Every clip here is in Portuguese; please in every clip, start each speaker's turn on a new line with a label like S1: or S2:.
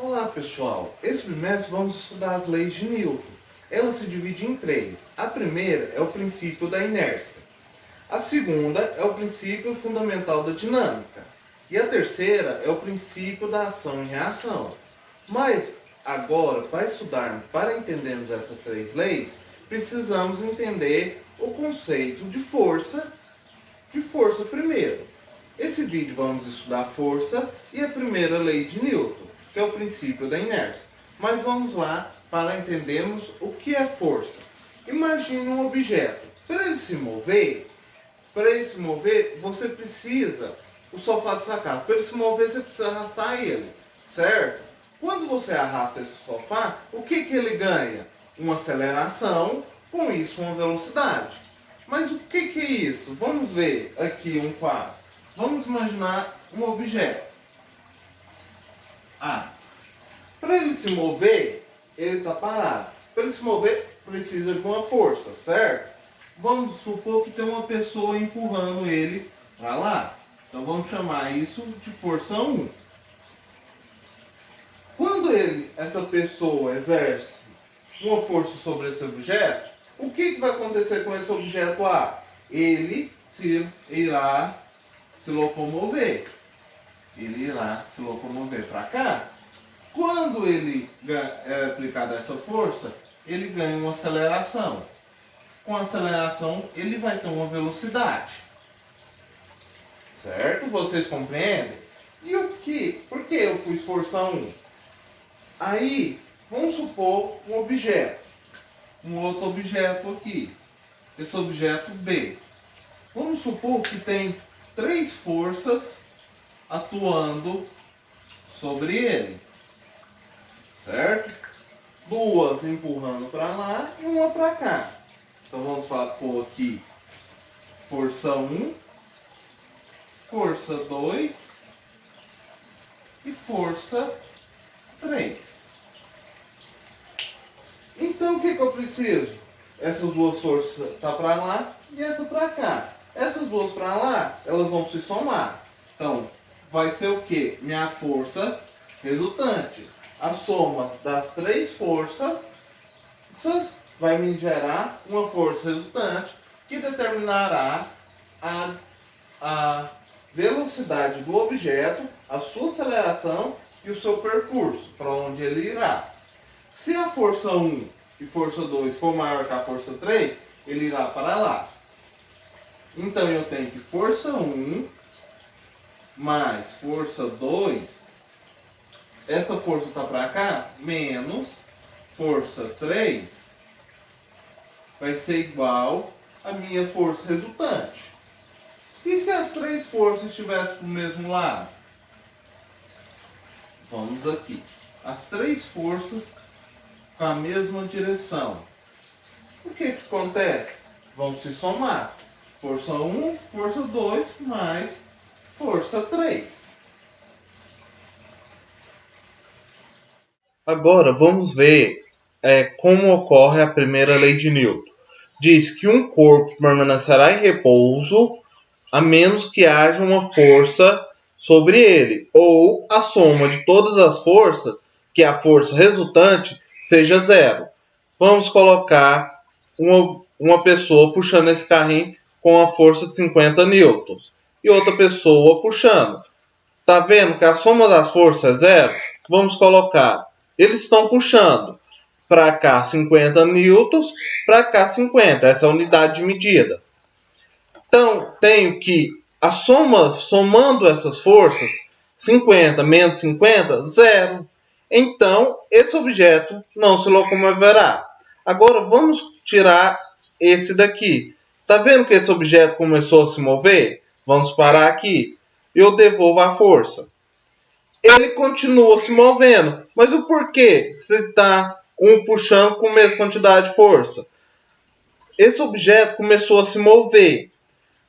S1: Olá pessoal, esse bimestre vamos estudar as leis de Newton. Elas se dividem em três. A primeira é o princípio da inércia. A segunda é o princípio fundamental da dinâmica. E a terceira é o princípio da ação e reação. Mas agora, para estudarmos, para entendermos essas três leis, precisamos entender o conceito de força primeiro. Esse vídeo vamos estudar força e a primeira lei de Newton, que é o princípio da inércia. Mas vamos lá para entendermos o que é força. Imagine um objeto. Para ele se mover, você precisa, o sofá da sua casa, para ele se mover você precisa arrastar ele, certo? Quando você arrasta esse sofá, o que ele ganha? Uma aceleração, com isso uma velocidade. Mas o que é isso? Vamos ver aqui um quadro. Vamos imaginar um objeto. Para ele se mover, ele está parado. Para ele se mover, precisa de uma força, certo? Vamos supor que tem uma pessoa empurrando ele para lá. Então vamos chamar isso de força 1. Quando essa pessoa exerce uma força sobre esse objeto, o que vai acontecer com esse objeto A? Ele irá se locomover. Ele irá se locomover para cá. Quando ele é aplicada essa força, ele ganha uma aceleração. Com a aceleração, ele vai ter uma velocidade. Certo? Vocês compreendem? E por que eu pus força 1? Aí, vamos supor um objeto. Um outro objeto aqui. Esse objeto B. Vamos supor que tem 3 forças atuando sobre ele. Certo? 2 empurrando para lá e uma para cá. Então vamos pôr aqui força 1, força 2 e força 3. Então o que eu preciso? Essas duas forças estão para lá e essa para cá. Essas duas para lá, elas vão se somar. Então vai ser o que? Minha força resultante. A soma das 3 forças vai me gerar uma força resultante que determinará a velocidade do objeto, a sua aceleração e o seu percurso, para onde ele irá. Se a força 1 e força 2 for maior que a força 3, ele irá para lá. Então eu tenho que força 1 mais força 2, essa força está para cá, menos força 3, vai ser igual à minha força resultante. E se as 3 forças estivessem para o mesmo lado? Vamos aqui. As 3 forças com a mesma direção. O que acontece? Vão se somar. Força 1, força 2, mais força 3. Agora vamos ver como ocorre a primeira lei de Newton. Diz que um corpo permanecerá em repouso a menos que haja uma força sobre ele, ou a soma de todas as forças, que é a força resultante, seja 0. Vamos colocar uma pessoa puxando esse carrinho com a força de 50 newtons e outra pessoa puxando. Tá vendo que a soma das forças é 0? Vamos colocar. Eles estão puxando para cá 50 newtons, para cá 50. Essa é a unidade de medida. Então, tenho que somando essas forças, 50 menos 50, 0. Então, esse objeto não se locomoverá. Agora, vamos tirar esse daqui. Está vendo que esse objeto começou a se mover? Vamos parar aqui. Eu devolvo a força. Ele continua se movendo. Mas o porquê? Se está um puxando com a mesma quantidade de força. Esse objeto começou a se mover.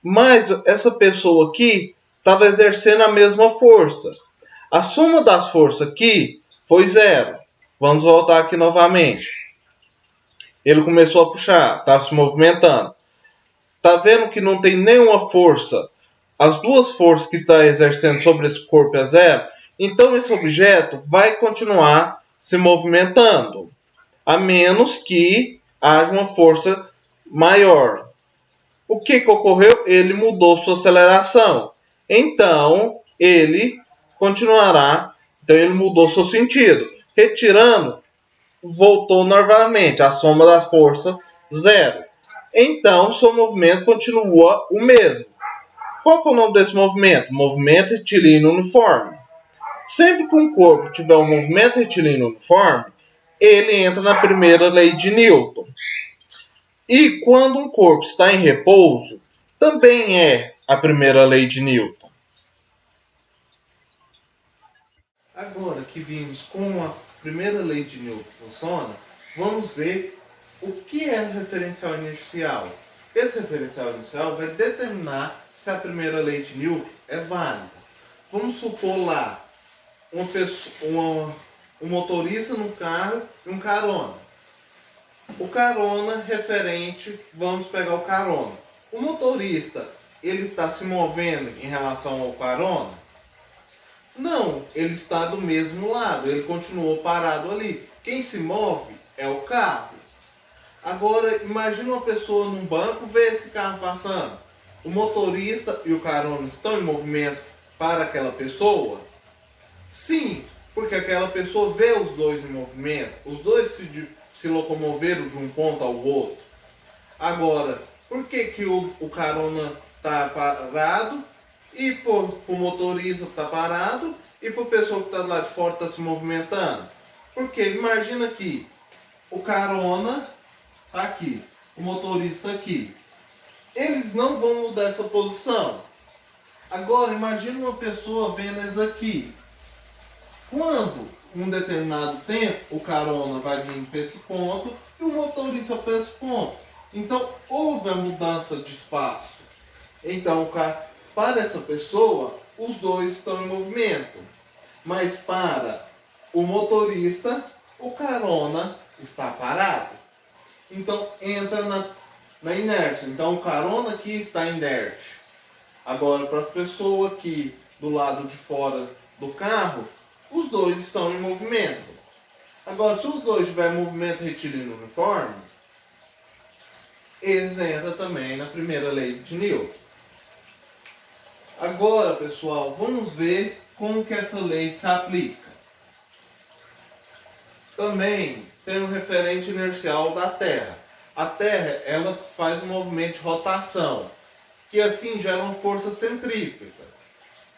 S1: Mas essa pessoa aqui estava exercendo a mesma força. A soma das forças aqui foi 0. Vamos voltar aqui novamente. Ele começou a puxar, está se movimentando. Está vendo que não tem nenhuma força? As duas forças que está exercendo sobre esse corpo é 0. Então esse objeto vai continuar se movimentando, a menos que haja uma força maior. O que ocorreu? Ele mudou sua aceleração. Então ele continuará. Então ele mudou seu sentido. Retirando, voltou novamente. A soma das forças, zero. Então seu movimento continua o mesmo. Qual que é o nome desse movimento? Movimento retilíneo uniforme. Sempre que um corpo tiver um movimento retilíneo uniforme, ele entra na primeira lei de Newton. E quando um corpo está em repouso, também é a primeira lei de Newton. Agora que vimos como a primeira lei de Newton funciona, vamos ver o que é o referencial inercial. Esse referencial inercial vai determinar se a primeira lei de Newton é válida. Vamos supor lá um motorista no carro e um carona. O carona referente, vamos pegar o carona. O motorista, ele está se movendo em relação ao carona? Não, ele está do mesmo lado, ele continuou parado ali. Quem se move é o carro. Agora, imagine uma pessoa num banco, vê esse carro passando. O motorista e o carona estão em movimento para aquela pessoa? Sim, porque aquela pessoa vê os dois em movimento. Os dois se locomoveram de um ponto ao outro. Agora, por que o carona está parado e o motorista está parado e a pessoa que está lá de fora está se movimentando? Porque imagina aqui, o carona está aqui, o motorista aqui. Eles não vão mudar essa posição. Agora, imagina uma pessoa vendo eles aqui. Quando, em um determinado tempo, o carona vai vir para esse ponto e o motorista para esse ponto. Então, houve a mudança de espaço. Então, para essa pessoa, os dois estão em movimento. Mas para o motorista, o carona está parado. Então, entra na inércia. Então, o carona aqui está inerte. Agora, para a pessoa aqui do lado de fora do carro, os dois estão em movimento. Agora, se os dois tiverem movimento retilíneo uniforme, eles entram também na primeira lei de Newton. Agora, pessoal, vamos ver como que essa lei se aplica. Também tem um referente inercial da Terra. A Terra, ela faz um movimento de rotação, que assim gera uma força centrípeta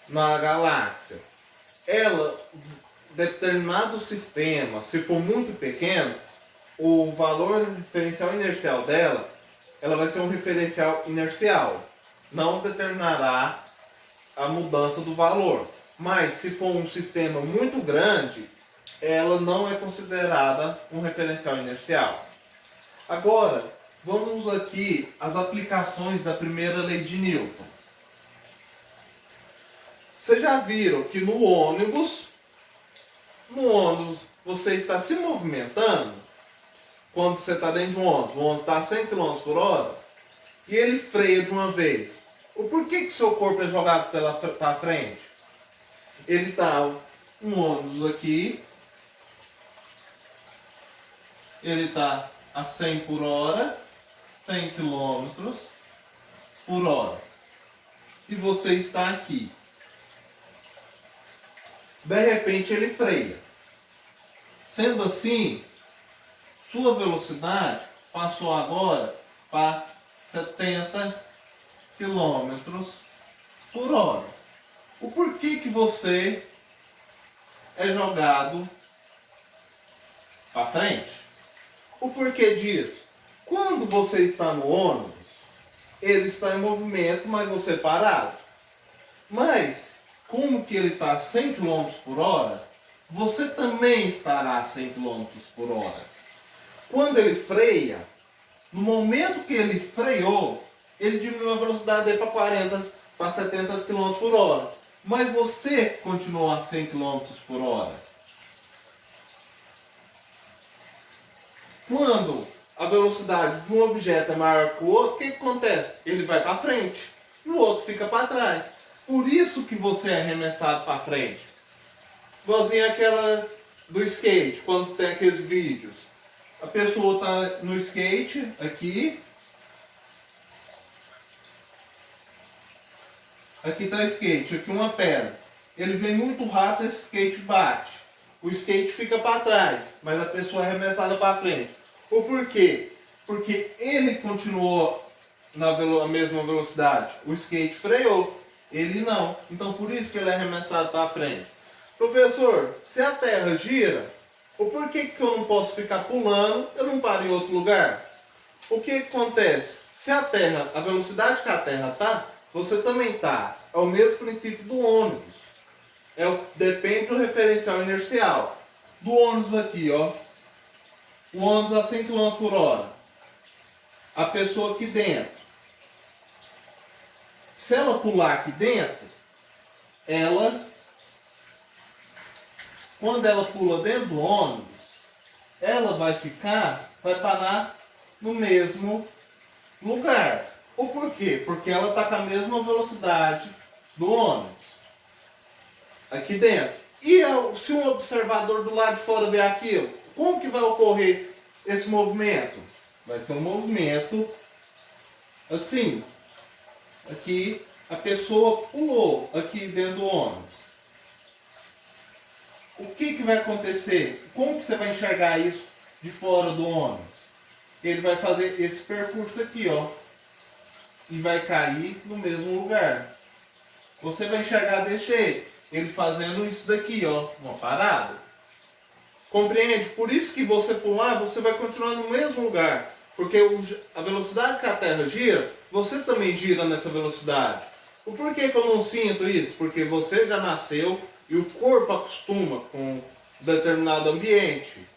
S1: na galáxia. Ela, determinado sistema, se for muito pequeno, o valor referencial inercial dela, ela vai ser um referencial inercial. Não determinará a mudança do valor. Mas se for um sistema muito grande, ela não é considerada um referencial inercial. Agora, vamos aqui às aplicações da primeira lei de Newton. Vocês já viram que no ônibus você está se movimentando quando você está dentro de um ônibus. O ônibus está a 100 km por hora e ele freia de uma vez. O porquê que seu corpo é jogado para frente? Ele está um ônibus aqui, ele está a 100 por hora, 100 km por hora. E você está aqui. De repente ele freia. Sendo assim, sua velocidade passou agora para 70 km por hora. O porquê que você é jogado para frente? O porquê disso? Quando você está no ônibus, ele está em movimento, mas você parado. Mas, como que ele está a 100 km por hora, você também estará a 100 km por hora. Quando ele freia, no momento que ele freou, ele diminuiu a velocidade dele para 40, para 70 km por hora. Mas você continuou a 100 km por hora. Quando a velocidade de um objeto é maior que o outro, o que acontece? Ele vai para frente e o outro fica para trás. Por isso que você é arremessado para frente. Igualzinho aquela do skate, quando tem aqueles vídeos. A pessoa tá no skate, aqui. Aqui tá o skate, aqui uma pedra. Ele vem muito rápido, esse skate bate. O skate fica para trás, mas a pessoa é arremessada para frente. O porquê? Porque ele continuou na mesma velocidade. O skate freou, ele não. Então por isso que ele é arremessado para frente. Professor, se a Terra gira, o porquê que eu não posso ficar pulando, eu não paro em outro lugar? O que acontece? Se a Terra, a velocidade que a Terra está, você também está. É o mesmo princípio do ônibus. Depende do referencial inercial. Do ônibus aqui, ó. O ônibus a 100 km por hora. A pessoa aqui dentro. Se ela pular aqui dentro, quando ela pula dentro do ônibus, ela vai parar no mesmo lugar. O porquê? Porque ela está com a mesma velocidade do ônibus. Aqui dentro. E se um observador do lado de fora ver aquilo, como que vai ocorrer esse movimento? Vai ser um movimento assim. Aqui a pessoa pulou aqui dentro do ônibus. O que vai acontecer? Como que você vai enxergar isso de fora do ônibus? Ele vai fazer esse percurso aqui, ó. E vai cair no mesmo lugar. Você vai enxergar desse jeito. Ele fazendo isso daqui, ó. Uma parada. Compreende? Por isso que você pular, você vai continuar no mesmo lugar. Porque a velocidade que a Terra gira, você também gira nessa velocidade. O porquê que eu não sinto isso? Porque você já nasceu e o corpo acostuma com um determinado ambiente.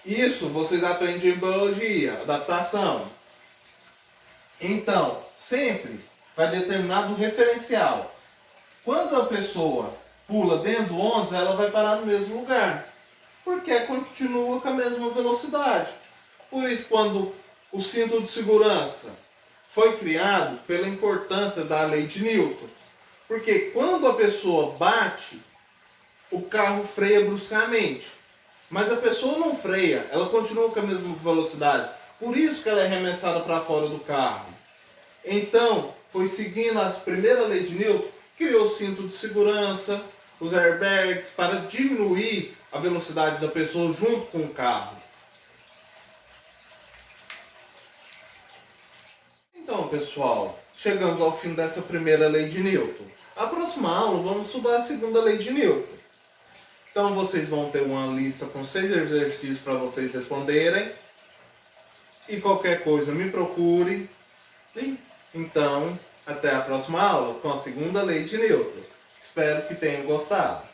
S1: Isso vocês aprendem em biologia, adaptação. Então, sempre vai determinar do referencial. Quando a pessoa pula dentro do ônibus, ela vai parar no mesmo lugar. Porque continua com a mesma velocidade. Por isso, quando o cinto de segurança foi criado pela importância da lei de Newton. Porque quando a pessoa bate, o carro freia bruscamente. Mas a pessoa não freia, ela continua com a mesma velocidade. Por isso que ela é arremessada para fora do carro. Então, foi seguindo as primeiras leis de Newton, criou o cinto de segurança, os airbags, para diminuir a velocidade da pessoa junto com o carro. Então, pessoal, chegamos ao fim dessa primeira lei de Newton. Na próxima aula, vamos estudar a segunda lei de Newton. Então, vocês vão ter uma lista com 6 exercícios para vocês responderem. E qualquer coisa, me procure. Sim? Então, até a próxima aula com a segunda lei de Newton. Espero que tenham gostado.